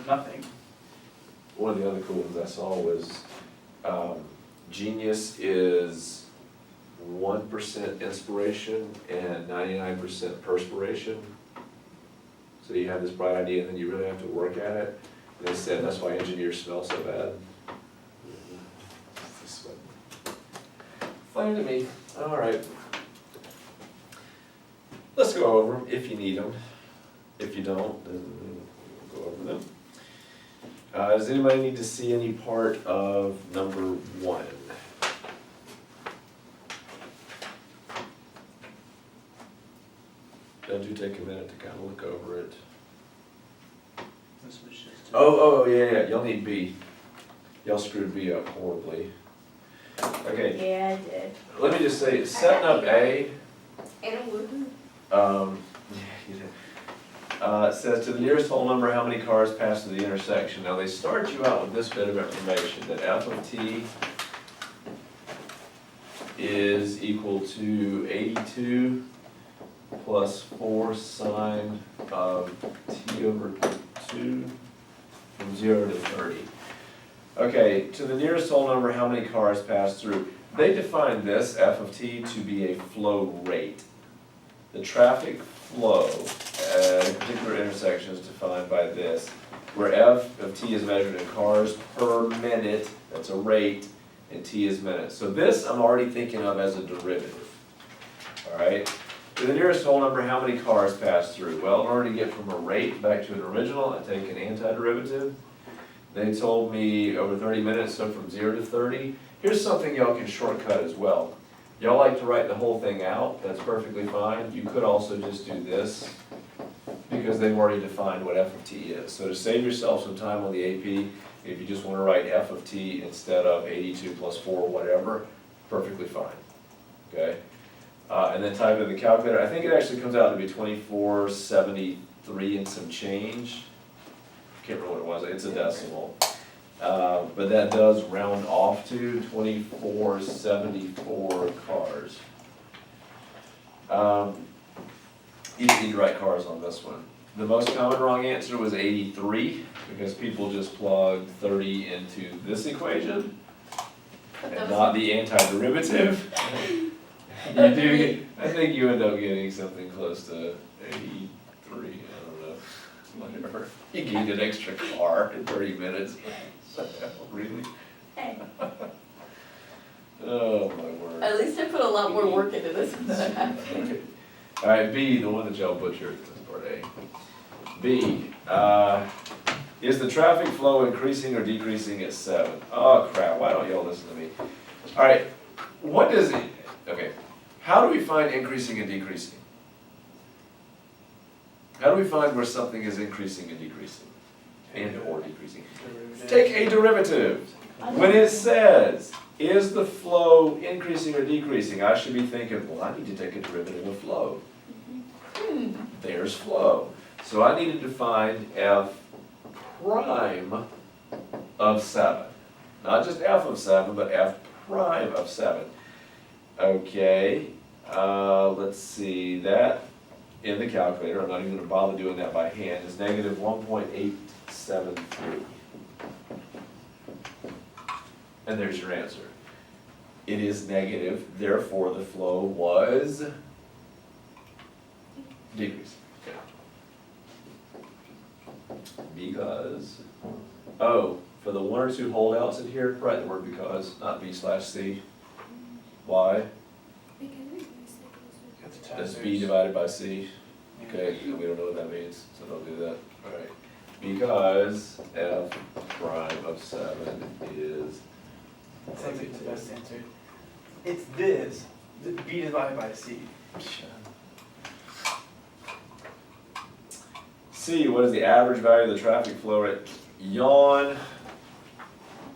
nothing. One of the other cool ones I saw was, Genius is 1% inspiration and 99% perspiration. So you have this bright idea and then you really have to work at it. And they said that's why engineers smell so bad. Funny to me. All right. Let's go over them if you need them. If you don't, then we'll go over them. Does anybody need to see any part of number 1? Don't you take a minute to kind of look over it? This was just. Oh, yeah, y'all need B. Y'all screwed B up horribly. Okay, Yeah, I did. let me just say, setting up A, And a wooden. yeah, you did. It says to the nearest whole number, how many cars pass through the intersection. Now, they start you out with this bit of information, that f of t is equal to 82 plus 4 sine of t over 2 from 0 to 30. Okay, to the nearest whole number, how many cars pass through? They define this, f of t, to be a flow rate. The traffic flow at a particular intersection is defined by this, where f of t is measured in cars per minute, that's a rate, and t is minutes. So this I'm already thinking of as a derivative, all right? To the nearest whole number, how many cars pass through? Well, in order to get from a rate back to an original, I take an antiderivative. They told me over 30 minutes, so from 0 to 30. Here's something y'all can shortcut as well. Y'all like to write the whole thing out, that's perfectly fine. You could also just do this, because they've already defined what f of t is. So to save yourself some time on the AP, if you just want to write f of t instead of 82 plus 4, whatever, perfectly fine, okay? And then type in the calculator. I think it actually comes out to be 2473 and some change. Can't remember what it was, it's a decimal. But that does round off to 2474 cars. You didn't need to write cars on this one. The most common wrong answer was 83, because people just plugged 30 into this equation, and not the antiderivative. You do get, I think you end up getting something close to 83, I don't know, whatever. You gained an extra car in 30 minutes. Really? Hey, Oh, my word. at least I put a lot more work into this one than I have. Okay. All right, B, the one that y'all butchered, that's part A. B, is the traffic flow increasing or decreasing at 7? Oh crap, why don't y'all listen to me? All right, what does it, okay, how do we find increasing and decreasing? How do we find where something is increasing and decreasing? And or decreasing? Take a derivative. When it says, is the flow increasing or decreasing, I should be thinking, well, I need to take a derivative of flow. There's flow. So I needed to find f prime of 7. Not just f of 7, but f prime of 7. Okay, let's see, that in the calculator, I'm not even going to bother doing that by hand, is negative 1.873. And there's your answer. It is negative, therefore the flow was decreasing. Okay. Because, oh, for the 1 or 2 holdouts in here, write the word because, not B/C. Why? That's B divided by C. Okay, we don't know what that means, so don't do that. All right. Because f prime of 7 is Sounds like the best answer. It's this, the B divided by C. C, what is the average value of the traffic flow rate? Yawn.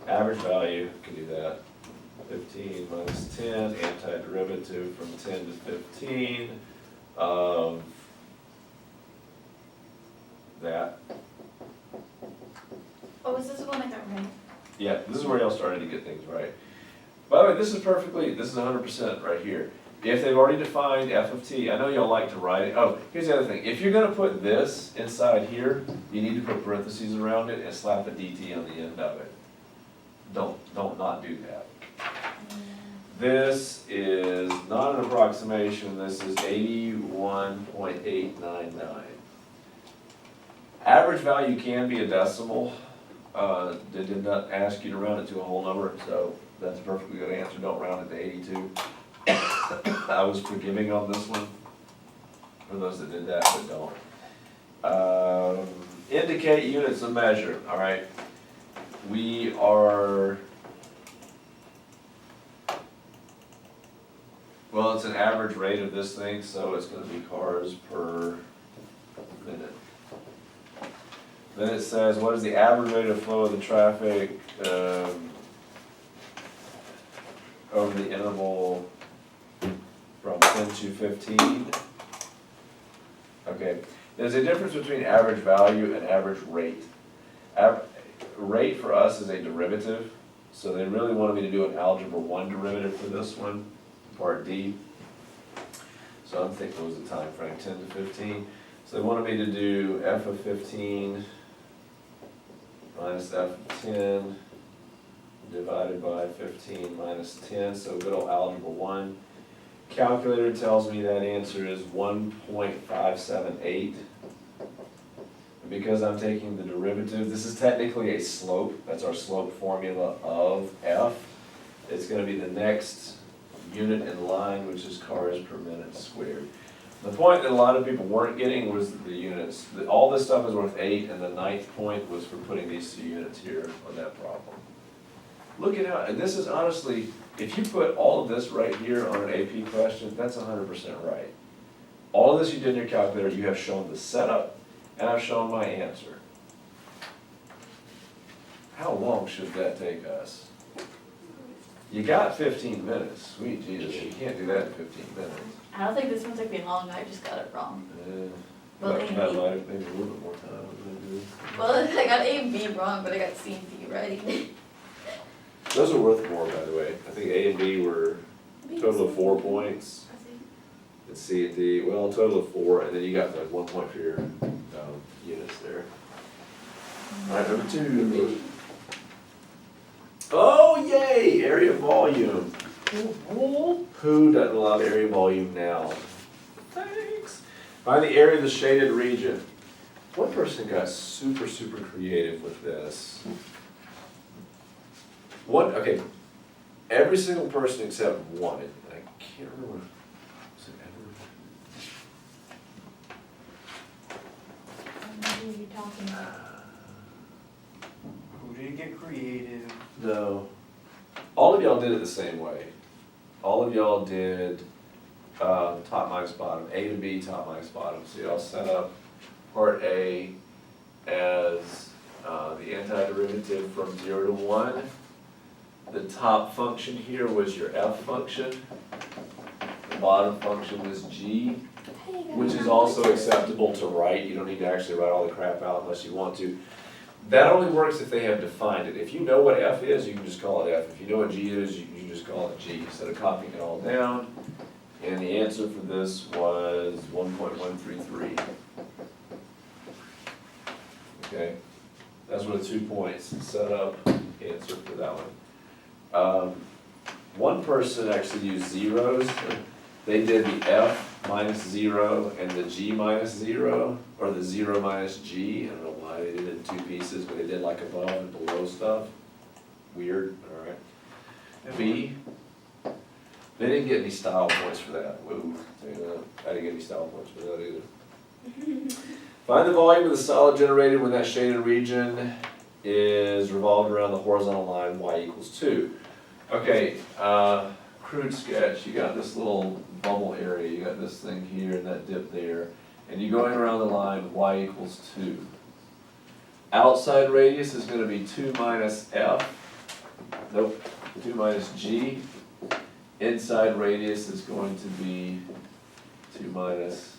Average value, can do that. 15 minus 10, antiderivative from 10 to 15 of that. Oh, is this the one I got right? Yeah, this is where y'all started to get things right. By the way, this is 100% right here. if they've already defined f of t, I know y'all like to write it, oh, here's the other thing, if you're gonna put this inside here, you need to put parentheses around it and slap a dt on the end of it. Don't not do that. This is not an approximation, this is 81.899. Average value can be a decimal. They did not ask you to round it to a whole number, so that's a perfectly good answer, don't round it to 82. I was forgiving on this one, for those that did that, but don't. Indicate units of measure, all right. We are, well, it's an average rate of this thing, so it's gonna be cars per minute. Then it says, what is the average rate of flow of the traffic, over the interval from 10 to 15? Okay, there's a difference between average value and average rate. Rate for us is a derivative, so they really wanted me to do an algebra 1 derivative for this one, part D. So I'm thinking it was a time frame, 10 to 15. So they wanted me to do f of 15 minus f of 10 divided by 15 minus 10, so good old algebra 1. Calculator tells me that answer is 1.578. Because I'm taking the derivative, this is technically a slope, that's our slope formula of f. It's gonna be the next unit in line, which is cars per minute squared. The point that a lot of people weren't getting was the units. All this stuff is worth 8, and the 9th point was for putting these 2 units here on that problem. Look at how, and this is honestly, if you put all of this right here on an AP question, that's 100% right. All of this you did in your calculator, you have shown the setup, and I've shown my answer. How long should that take us? You got 15 minutes, sweet Jesus, you can't do that in 15 minutes. I don't think this one took me long, I just got it wrong. Well, That A and might B. have maybe a little bit more time. Well, I got A and B wrong, but I got C and D right. Those are worth more, by the way. I think A and B were a total of 4 points, I think. and C and D, well, a total of 4, and then you got like 1 point for your units there. All right, number 2. Oh, yay, area volume. Who doesn't love area volume now? Thanks. Find the area of the shaded region. One person got super creative with this. Okay, every single person except one, and I can't remember, was it I don't know who you're talking about. Who did get creative? No. All of y'all did it the same way. All of y'all did top minus bottom, A to B, top minus bottom. So y'all set up part A as the antiderivative from 0 to 1. The top function here was your f function. The bottom function was g, which is also acceptable to write. You don't need to actually write all the crap out unless you want to. That only works if they have defined it. If you know what f is, you can just call it f. If you know what g is, you can just call it g, instead of copying it all down. And the answer for this was 1.133. Okay, that's what 2 points. Set up answer for that one. One person actually used zeros. They did the f minus 0 and the g minus 0, or the 0 minus g. I don't know why they did it in 2 pieces, but they did like above and below stuff. Weird, all right. B, they didn't get any style points for that. Whoa, tell you that. I didn't get any style points for that either. Find the volume of the solid generated when that shaded region is revolved around the horizontal line y equals 2. Okay, crude sketch, you got this little bubble area, you got this thing here and that dip there, and you're going around the line y equals 2. Outside radius is going to be 2 minus f, nope, 2 minus g. Inside radius is going to be 2 minus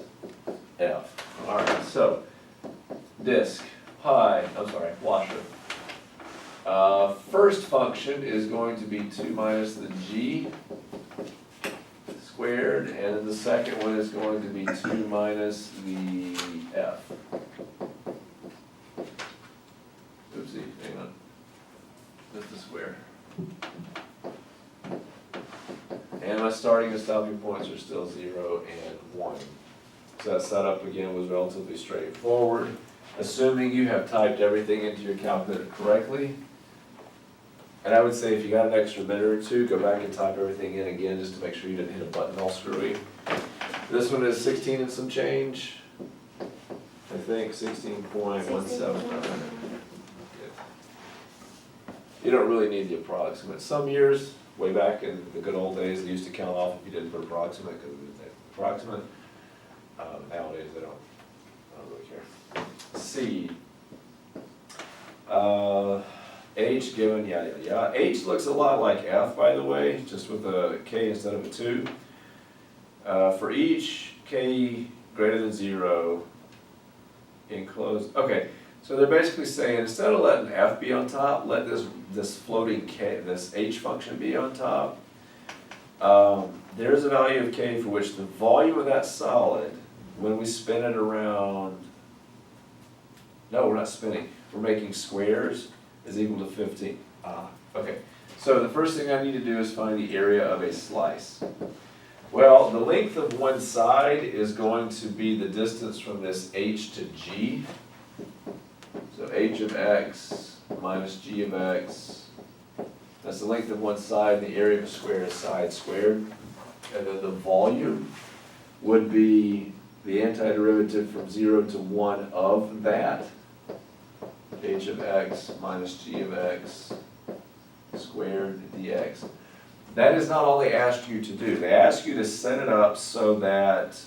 f. Alright, so, disk, washer. First function is going to be 2 minus the g squared squared, and then the second one is going to be 2 minus the f. Oopsie, hang on. Just the square. And my starting and stopping points are still 0 and 1. So that setup again was relatively straightforward. Assuming you have typed everything into your calculator correctly. And I would say if you got an extra minute or two, go back and type everything in again just to make sure you didn't hit a button all screwy. This one is 16 and some change. I think 16.179. You don't really need the approximate. Some years, way back in the good old days, they used to count off if you didn't put approximate because it was approximate. Nowadays, I don't really care. C. H given, yada, yada, yada. H looks a lot like F, by the way, just with a K instead of a 2. For each K greater than 0, enclosed, okay. So they're basically saying, instead of letting F be on top, let this floating K, this H function be on top. There's a value of K for which the volume of that solid, when we spin it around, no, we're not spinning, we're making squares, is equal to 15. Okay. So the first thing I need to do is find the area of a slice. Well, the length of one side is going to be the distance from this H to G. So H of X minus G of X. That's the length of one side, and the area of a square is side squared. And then the volume would be the antiderivative from 0 to 1 of that. H of X minus G of X squared dx. That is not all they asked you to do. They asked you to set it up so that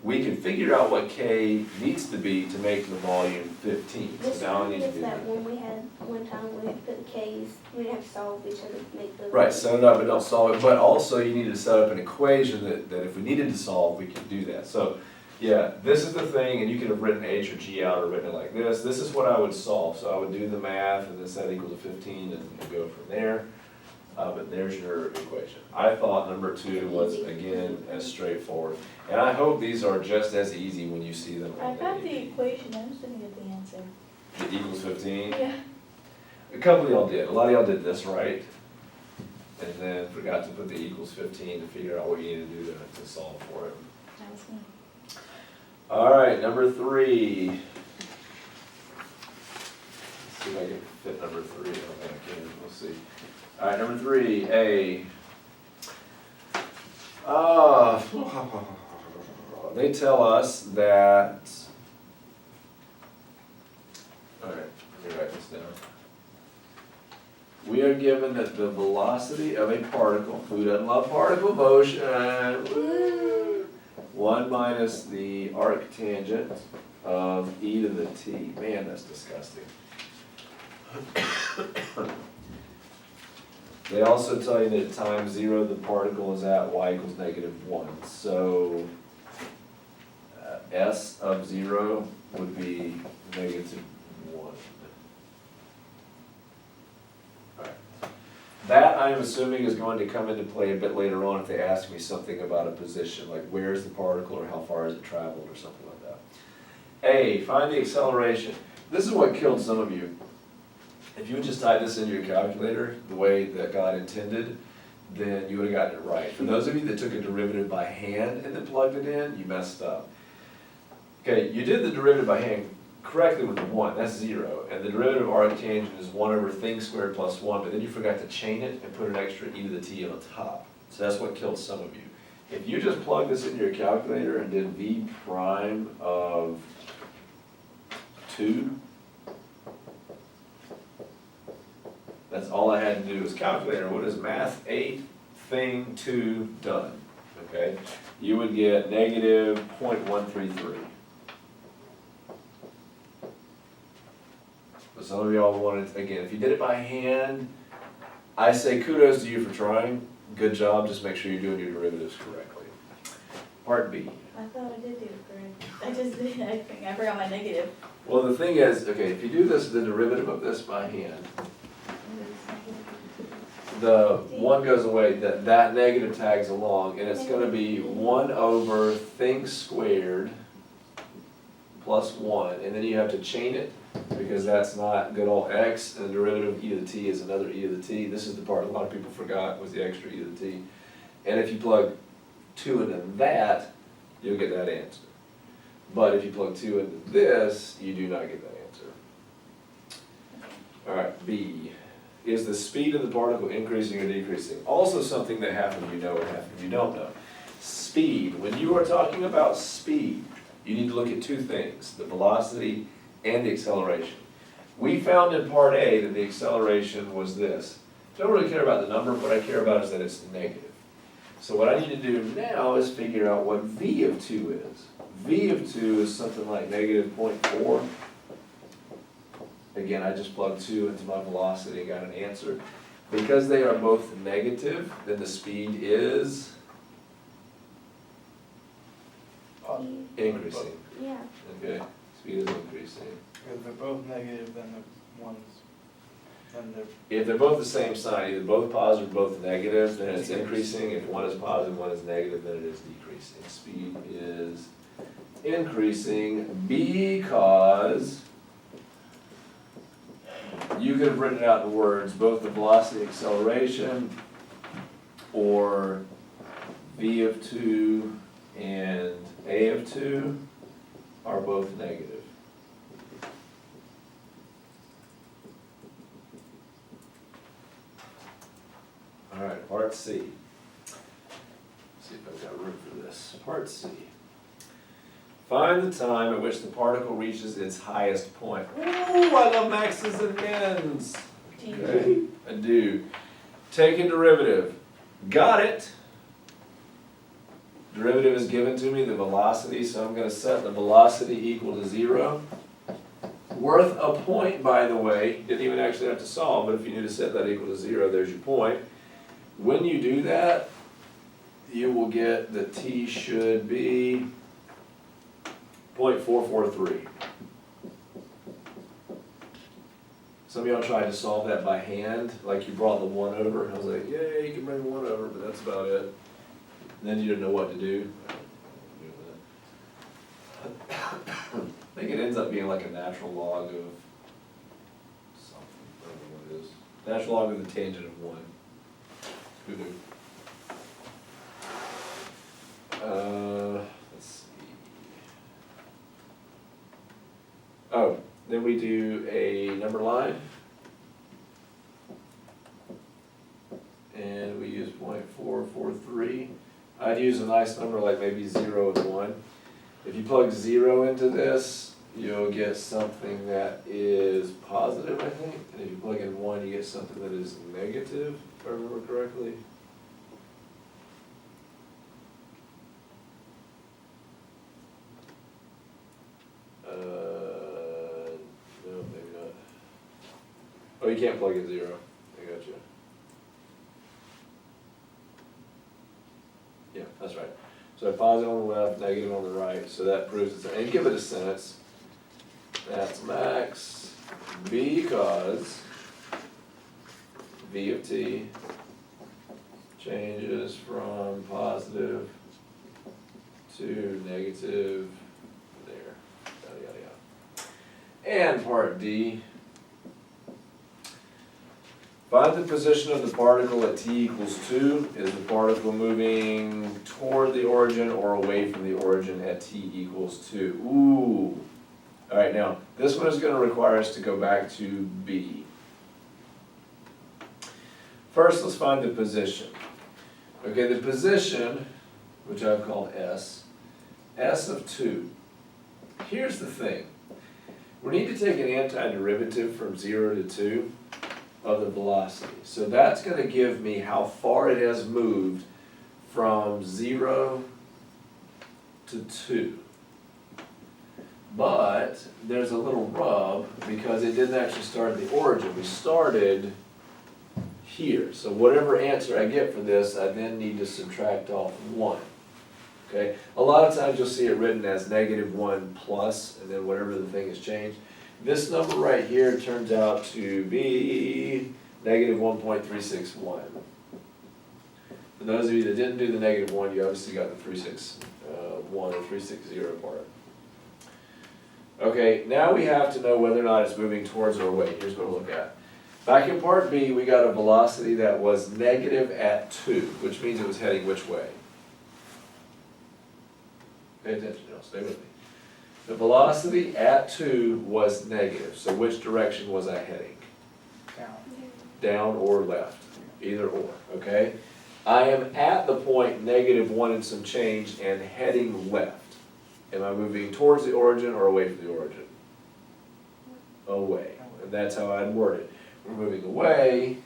we can figure out what K needs to be to make the volume 15. This So now I need to is do that that. one we had one time where we put the K's, we didn't have to solve each other to make the. Right, set it up and don't solve it, but also you need to set up an equation that if we needed to solve, we could do that. So, yeah, this is the thing, and you could have written H or G out or written it like this. This is what I would solve. So I would do the math and then set equal to 15 and go from there. But there's your equation. I thought number 2 was, again, as straightforward. And I hope these are just as easy when you see them. I got the equation, I just didn't get the answer. It equals 15? Yeah. A couple of y'all did. A lot of y'all did this right. And then forgot to put the equals 15 to figure out what you need to do to solve for it. That was me. All right, number 3. Let's see if I can fit number 3. I don't think I can. We'll see. All right, number 3, A. They tell us that. All right, let me write this down. We are given that the velocity of a particle, who doesn't love particle motion? Woo! 1 minus the arctangent of e to the t. Man, that's disgusting. They also tell you that at time 0 the particle is at y equals -1. So s of 0 would be -1. Alright. That I'm assuming is going to come into play a bit later on if they ask me something about a position, like where's the particle or how far has it traveled or something like that. A, find the acceleration. This is what killed some of you. If you would just type this into your calculator the way that God intended, then you would have gotten it right. For those of you that took a derivative by hand and then plugged it in, you messed up. Okay, you did the derivative by hand correctly with the 1, that's 0. And the derivative of arctangent is 1 over thing squared plus 1, but then you forgot to chain it and put an extra e to the t on top. So that's what killed some of you. If you just plug this into your calculator and did v prime of 2, that's all I had to do was calculator. What is math 8 thing 2 done? Okay, you would get -0.133. But some of y'all wanted, again, if you did it by hand, I say kudos to you for trying. Good job, just make sure you're doing your derivatives correctly. Part B. I thought I did do it correct. I just did, I think, I forgot my negative. Well, the thing is, okay, if you do this, the derivative of this by hand, the one goes away, that negative tags along, and it's gonna be 1 over things squared plus 1, and then you have to chain it, because that's not good old x, and the derivative of e to the t is another e to the t. This is the part a lot of people forgot, was the extra e to the t. And if you plug 2 into that, you'll get that answer. But if you plug 2 into this, you do not get that answer. Alright, B. Is the speed of the particle increasing or decreasing? Also something that half of you know and half of you don't know. Speed. When you are talking about speed, you need to look at two things, the velocity and the acceleration. We found in part A that the acceleration was this. Don't really care about the number, what I care about is that it's negative. So what I need to do now is figure out what v of 2 is. V of 2 is something like negative 0.4. Again, I just plugged 2 into my velocity and got an answer. Because they are both negative, then the speed is increasing. Yeah. Okay, speed is increasing. If they're both negative, then the one's, then they're, If they're both the same sign, either both positive or both negative, then it's increasing. If one is positive, one is negative, then it is decreasing. Speed is increasing because you could have written it out in words, both the velocity and acceleration, or v of 2 and a of 2 are both negative. Alright, part C. Let's see if I've got room for this. Part C. Find the time at which the particle reaches its highest point. Ooh, I love maxes and mins. Okay, I do. Take a derivative. Got it. Derivative is given to me, the velocity, so I'm going to set the velocity equal to 0. Worth a point, by the way. Didn't even actually have to solve, but if you knew to set that equal to 0, there's your point. When you do that, you will get that t should be 0.443. Some of y'all tried to solve that by hand, like you brought the 1 over, and I was like, yay, you can bring 1 over, but that's about it. And then you didn't know what to do. I think it ends up being like a natural log of something, I don't know what it is. Natural log of the tangent of 1. Who knew? Let's see. Oh, then we do a number line. And we use 0.443. I'd use a nice number like maybe 0 and 1. If you plug 0 into this, you'll get something that is positive, I think. And if you plug in 1, you get something that is negative, if I remember correctly. No, maybe not. Oh, you can't plug in 0. I got you. Yeah, that's right. So positive on the left, negative on the right, so that proves it's, and give it a sentence. That's max because v of t changes from positive to negative there, yada, yada, yada. And part D, find the position of the particle at t equals 2. Is the particle moving toward the origin or away from the origin at t equals 2? Ooh. All right, now, this one is going to require us to go back to B. First, let's find the position. Okay, the position, which I've called S, S of 2. Here's the thing. We need to take an antiderivative from 0 to 2 of the velocity. So that's going to give me how far it has moved from 0 to 2. But there's a little rub because it didn't actually start at the origin. We started here. So whatever answer I get for this, I then need to subtract off 1. Okay? A lot of times you'll see it written as -1 plus, and then whatever the thing has changed. This number right here turns out to be negative 1.361. For those of you that didn't do the negative 1, you obviously got the 361 or 360 part. Okay, now we have to know whether or not it's moving towards or away. Here's what we'll look at. Back in part B, we got a velocity that was negative at 2, which means it was heading which way? Pay attention, y'all, stay with me. The velocity at 2 was negative, so which direction was I heading? Down. Down or left, either or, okay? I am at the point negative 1 and some change and heading left. Am I moving towards the origin or away from the origin? Away, and that's how I'd word it. We're moving away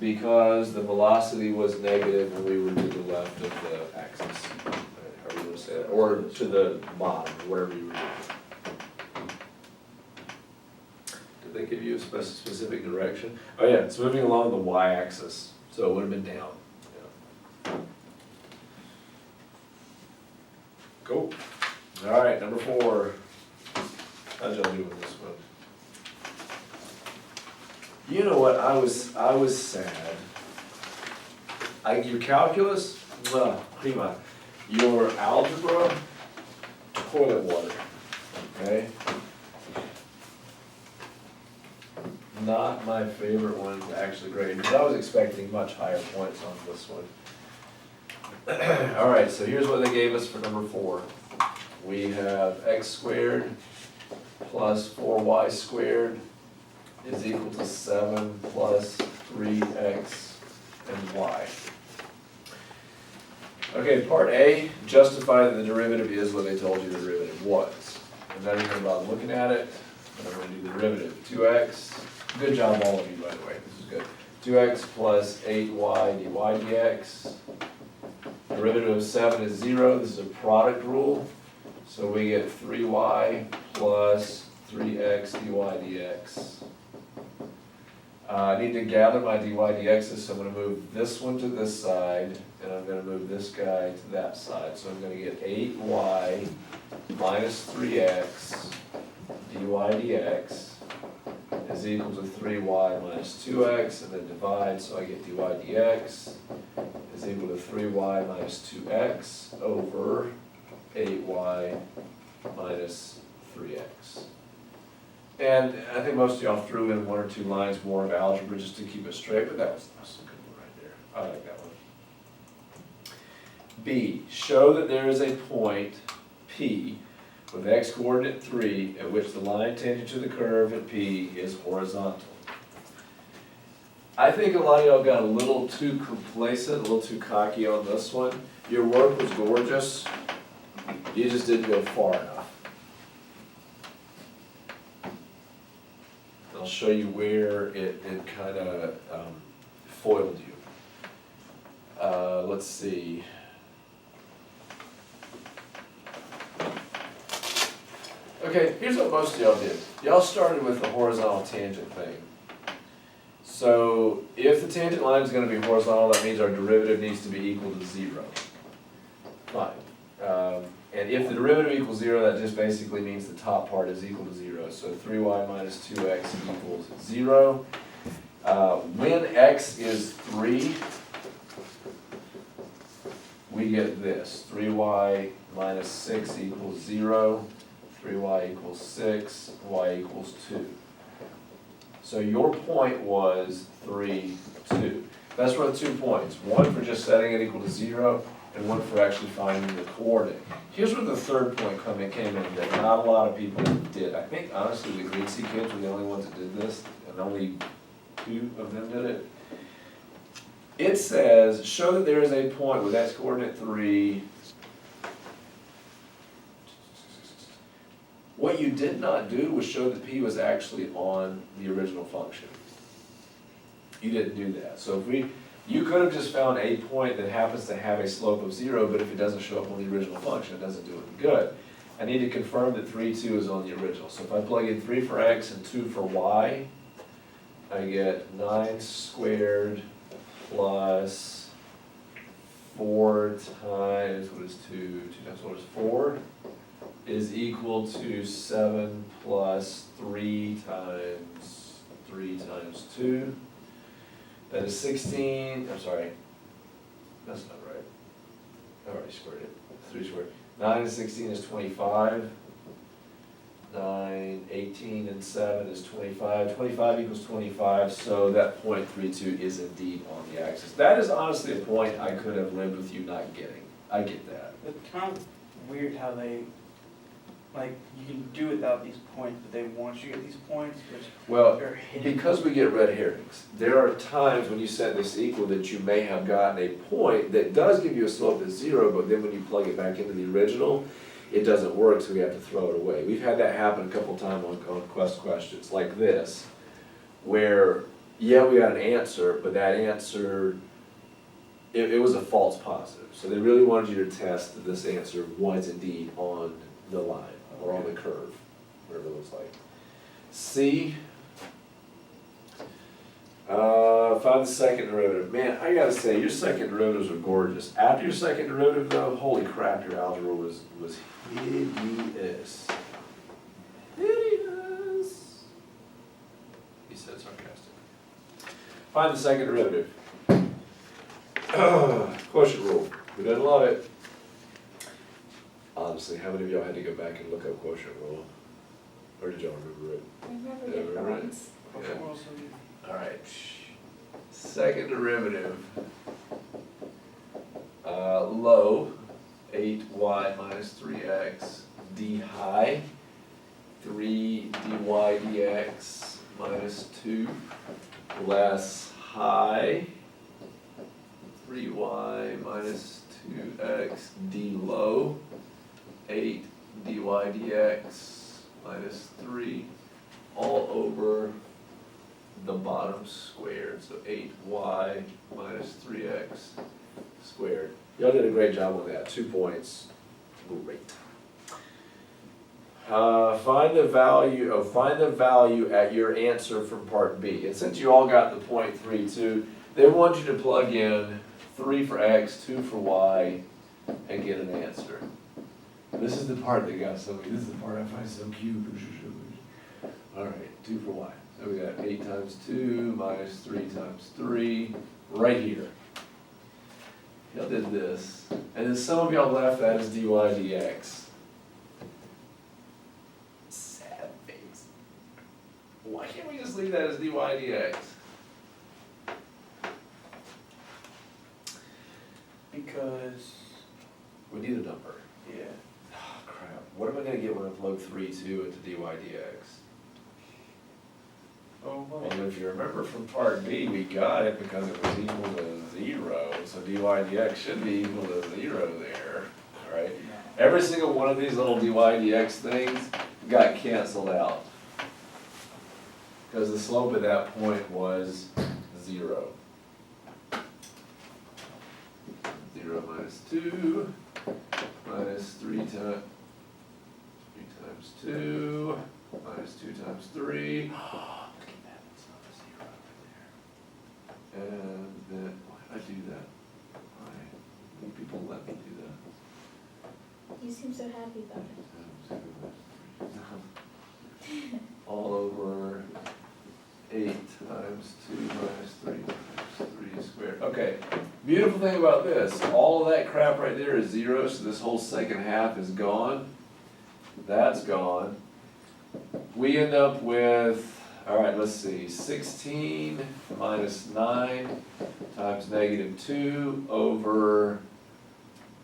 because the velocity was negative and we were to the left of the axis, however you want to say it, or to the bottom, wherever you were doing. Did they give you a specific direction? Oh yeah, it's moving along the y-axis, so it would have been down. Yeah. Cool. All right, number 4. How'd y'all do with this one? You know what, I was sad. Your calculus, prima. Your algebra, toilet water, okay? Not my favorite one to actually grade, because I was expecting much higher points on this one. All right, so here's what they gave us for number 4. We have x squared plus 4y squared is equal to 7 plus 3x and y. Okay, part A, justify that the derivative is what they told you the derivative was. I'm not even gonna bother looking at it, but I'm gonna do the derivative. 2x, good job all of you by the way, this is good. 2x plus 8y dy dx. Derivative of 7 is 0, this is a product rule. So we get 3y plus 3x dy dx. I need to gather my dy dx's, so I'm going to move this one to this side, and I'm going to move this guy to that side. So I'm going to get 8y minus 3x dy dx is equal to 3y minus 2x, and then divide, so I get dy dx is equal to 3y minus 2x over 8y minus 3x. And I think most of y'all threw in 1 or 2 lines more of algebra just to keep it straight, but that's a good one right there. I like that one. B, show that there is a point P with x coordinate 3 at which the line tangent to the curve at P is horizontal. I think a lot of y'all got a little too complacent, a little too cocky on this one. Your work was gorgeous, you just didn't go far enough. I'll show you where it kind of foiled you. Let's see. Okay, here's what most of y'all did. Y'all started with the horizontal tangent thing. So if the tangent line is going to be horizontal, that means our derivative needs to be equal to 0. Fine. And if the derivative equals 0, that just basically means the top part is equal to 0. So 3y minus 2x equals 0. When x is 3, we get this. 3y minus 6 equals 0. 3y equals 6. Y equals 2. So your point was 3, 2. That's worth 2 points. One for just setting it equal to 0, and one for actually finding the coordinate. Here's where the third point came in that not a lot of people did. I think honestly the Green Sea kids were the only ones that did this, and only 2 of them did it. It says, show that there is a point with x coordinate 3. What you did not do was show that P was actually on the original function. You didn't do that. So if you could have just found a point that happens to have a slope of 0, but if it doesn't show up on the original function, it doesn't do any good. I need to confirm that 3, 2 is on the original. So if I plug in 3 for x and 2 for y, I get 9 squared plus 4 times, what is 2? 2 times what is 4? Is equal to 7 plus 3 times 3 times 2. That is 16, I'm sorry, that's not right. I already squared it, 3 squared. 9 and 16 is 25. 9, 18, and 7 is 25. 25 equals 25, so that 0.32 is indeed on the axis. That is honestly a point I could have lived with you not getting. I get that. It's kind of weird how they, like, you can do it without these points, but they want you to get these points, which Well, are hidden. because we get red herrings, there are times when you set this equal that you may have gotten a point that does give you a slope that's 0, but then when you plug it back into the original, it doesn't work, so we have to throw it away. We've had that happen a couple times on Quest questions like this, where, yeah, we got an answer, but that answer, it was a false positive. So they really wanted you to test that this answer was indeed on the line, or on the curve, whatever it looks like. C, find the second derivative. Man, I gotta say, your second derivatives are gorgeous. After your second derivative though, holy crap, your algebra was hideous. Hideous. He said sarcastic. Find the second derivative. Quotient rule. Who doesn't love it? Honestly, how many of y'all had to go back and look up quotient rule? Or did y'all remember it? I remember Yeah, different remember it? ones. Okay, Yeah. what else have you- Alright. Second derivative. Low, 8y minus 3x, d high, 3 dy dx minus 2, less high, 3y minus 2x, d low, 8 dy dx minus 3, all over the bottom squared, so 8y minus 3x squared. Y'all did a great job on that, 2 points, great. Find the value at your answer from part B. And since you all got the 0.32, they want you to plug in 3 for x, 2 for y, and get an answer. This is the part that got so, this is the part I find so cute. Alright, 2 for y. So we got 8 times 2 minus 3 times 3, right here. Y'all did this. And then some of y'all left that as dy dx. Sad face. Why can't we just leave that as dy dx? Because, We need a number. yeah, Oh, crap. What am I gonna get when I plug 3, 2 into dy dx? oh, well, Well, if you remember from part B, we got it because it was equal to 0, so dy dx should be equal to 0 there, alright? Every single one of these little dy dx things got canceled out. Because the slope at that point was 0. 0 minus 2, minus 3 times 2, minus 2 times 3. Look at that, it's not a 0 right there. And then, why did I do that? Why? Why do people let me do that? You seem so happy about it. All over 8 times 2 minus 3 times 3 squared. Okay, beautiful thing about this, all of that crap right there is 0, so this whole second half is gone. That's gone. We end up with, alright, let's see, 16 minus 9 times negative 2 over,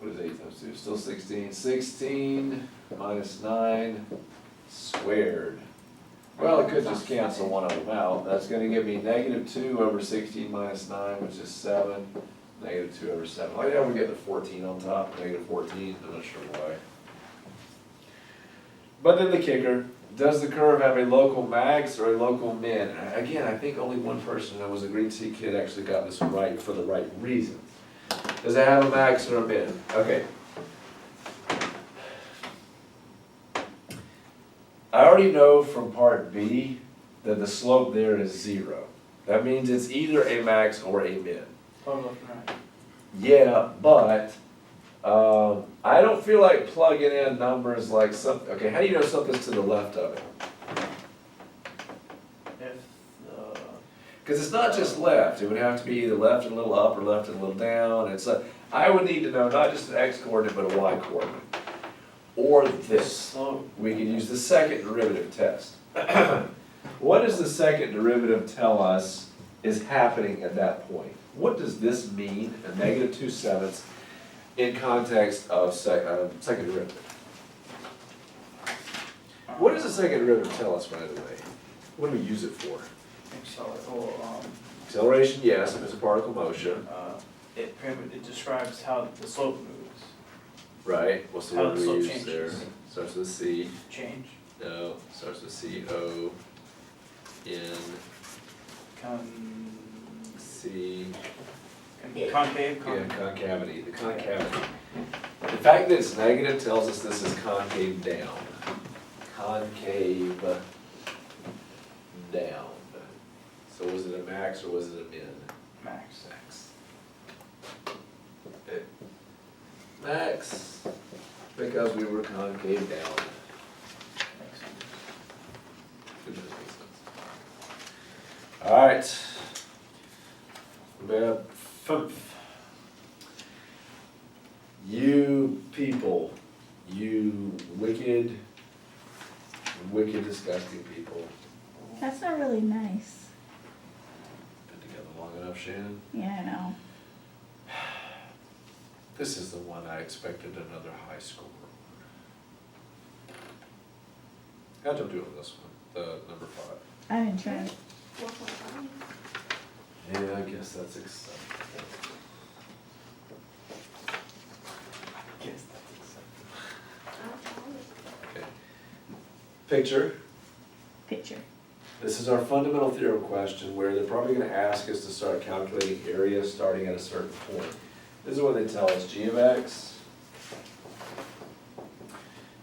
what is 8 times 2? Still 16. 16 minus 9 squared. Well, it could just cancel one of them out. That's gonna give me negative 2 over 16 minus 9, which is 7. Negative 2 over 7. Oh yeah, we get the 14 on top, negative 14, I'm not sure why. But then the kicker, does the curve have a local max or a local min? Again, I think only one person, that was a Green Sea kid, actually got this right for the right reasons. Does it have a max or a min? Okay. I already know from part B that the slope there is 0. That means it's either a max or a min. total left and right. Yeah, but I don't feel like plugging in numbers like some. Okay, how do you know something's to the left of it? If the, Because it's not just left, it would have to be either left and a little up or left and a little down, it's a, I would need to know not just an x coordinate, but a y coordinate. Or this, slope. we could use the second derivative test. What does the second derivative tell us is happening at that point? What does this mean, a negative 2/7 in context of second derivative? What does the second derivative tell us, by the way? What do we use it for? Acceleration, yes, if it's a particle motion, It describes how the slope moves, right? What's the How word the we slope use there? changes. Starts with C, change, no, starts with C, O, N, C, concave, yeah, concavity, the concavity. The fact that it's negative tells us this is concave down. Concave down. So was it a max or was it a min? max. Max. Okay. Max, because we were concave down. Makes sense. It does make sense. All right. Map 5. You people, you wicked, disgusting people. That's not really nice. Been together long enough, Shannon? Yeah, I know. This is the one I expected another high score. How'd you do on this one, the number 5? I didn't try it. 1.5. Yeah, I guess that's acceptable. Yes, that's acceptable. Okay. Picture. Picture. This is our fundamental theorem question where they're probably gonna ask us to start calculating area starting at a certain point. This is what they tell us, g of x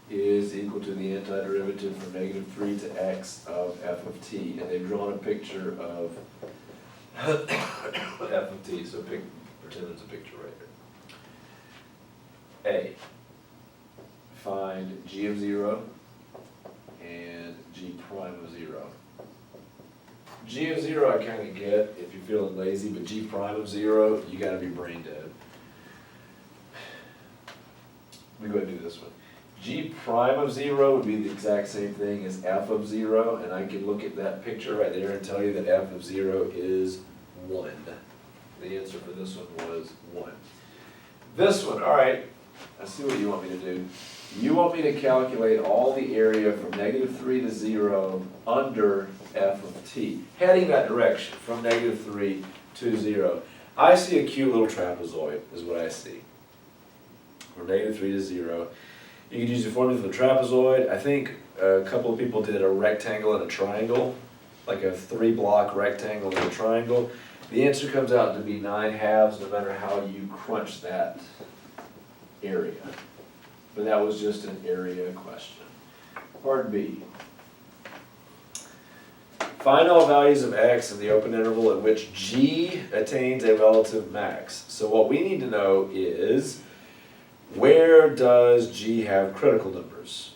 is equal to the antiderivative from -3 to x of f of t. And they've drawn a picture of f of t, so pretend there's a picture right there. A, find g of 0 and g prime of 0. G of 0 I kinda get if you're feeling lazy, but g prime of 0, you gotta be brain dead. Let me go ahead and do this one. G prime of 0 would be the exact same thing as f of 0, and I can look at that picture right there and tell you that f of 0 is 1. The answer for this one was 1. This one, all right, I see what you want me to do. You want me to calculate all the area from -3 to 0 under f of t, heading that direction, from -3 to 0. I see a cute little trapezoid, is what I see. From -3 to 0. You could use the formula for the trapezoid. I think a couple of people did a rectangle and a triangle, like a 3-block rectangle and a triangle. The answer comes out to be 9/2 no matter how you crunch that area. But that was just an area question. Part B. Find all values of x in the open interval at which g attains a relative max. So what we need to know is, where does g have critical numbers?